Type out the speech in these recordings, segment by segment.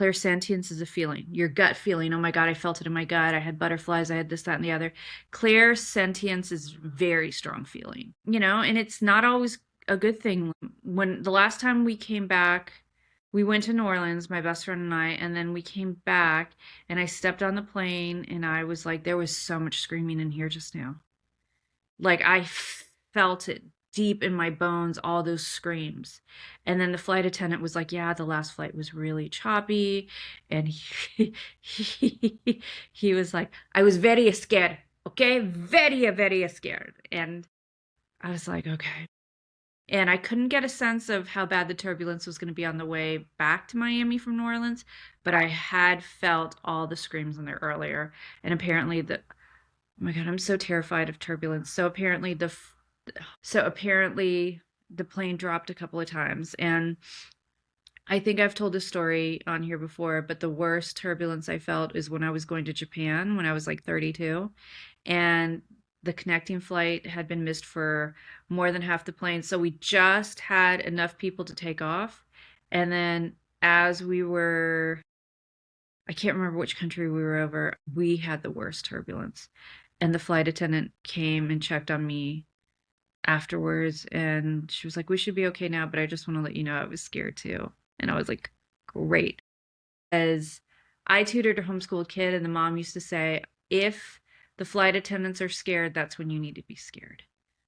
Clairsentience is a feeling, your gut feeling. Oh my God, I felt it in my gut. I had butterflies. I had this, that, and the other. Clairsentience is very strong feeling, and it's not always a good thing. When the last time we came back, we went to New Orleans, my best friend and I, and then we came back and I stepped on the plane and I was like, there was so much screaming in here just now. Like I felt it deep in my bones, all those screams. And then the flight attendant was like, yeah, the last flight was really choppy. And he was like, I was very scared. Okay. Very, very scared. And I was like, okay. And I couldn't get a sense of how bad the turbulence was going to be on the way back to Miami from New Orleans, but I had felt all the screams in there earlier. And apparently oh my God, I'm so terrified of turbulence. So apparently the plane dropped a couple of times, and I think I've told this story on here before, but the worst turbulence I felt is when I was going to Japan when I was like 32, and the connecting flight had been missed for more than half the plane. So we just had enough people to take off. And then as we were, I can't remember which country we were over, we had the worst turbulence. And the flight attendant came and checked on me afterwards, and she was like, we should be okay now, but I just want to let you know I was scared too. And I was like, great. As I tutored a homeschooled kid, and the mom used to say, if the flight attendants are scared, that's when you need to be scared.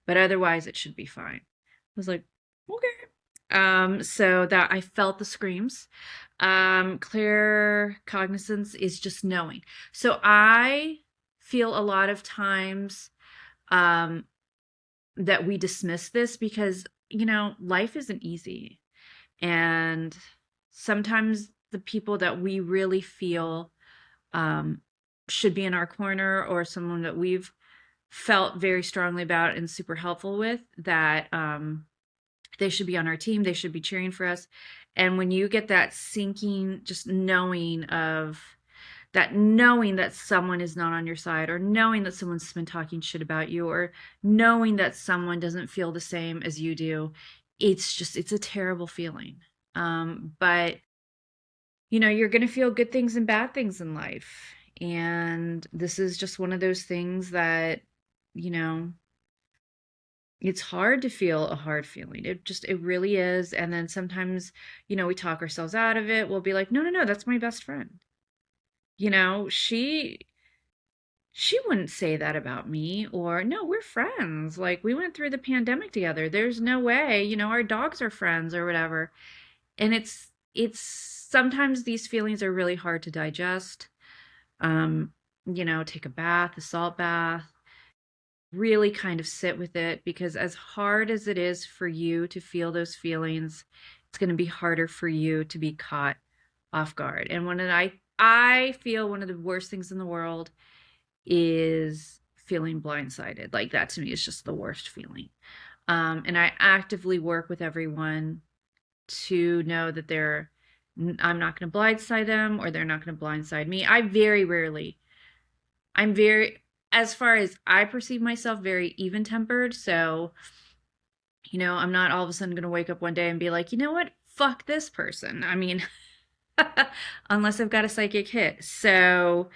But otherwise, it should be fine. I was like, okay. So that I felt the screams. Clear cognizance is just knowing. So I feel a lot of times um, that we dismiss this because, life isn't easy. And sometimes the people that we really feel um, should be in our corner, or someone that we've felt very strongly about and super helpful with, that they should be on our team, they should be cheering for us. And when you get that sinking, just knowing that someone is not on your side, or knowing that someone's been talking shit about you, or knowing that someone doesn't feel the same as you do, it's a terrible feeling. But you're going to feel good things and bad things in life. And this is just one of those things that, you know, it's hard to feel a hard feeling. It really is. And then sometimes, we talk ourselves out of it. We'll be like, no, no, no, that's my best friend. She wouldn't say that about me. Or no, we're friends. Like, we went through the pandemic together. There's no way, our dogs are friends or whatever. And it's sometimes these feelings are really hard to digest. um take a bath, a salt bath, really kind of sit with it, because as hard as it is for you to feel those feelings, it's going to be harder for you to be caught off guard. And I feel one of the worst things in the world is feeling blindsided. Like, that to me is just the worst feeling. And I actively work with everyone to know that I'm not going to blindside them, or they're not going to blindside me. I'm very, as far as I perceive myself, very even tempered. So, I'm not all of a sudden going to wake up one day and be like, you know what? Fuck this person. I mean, unless I've got a psychic hit. So,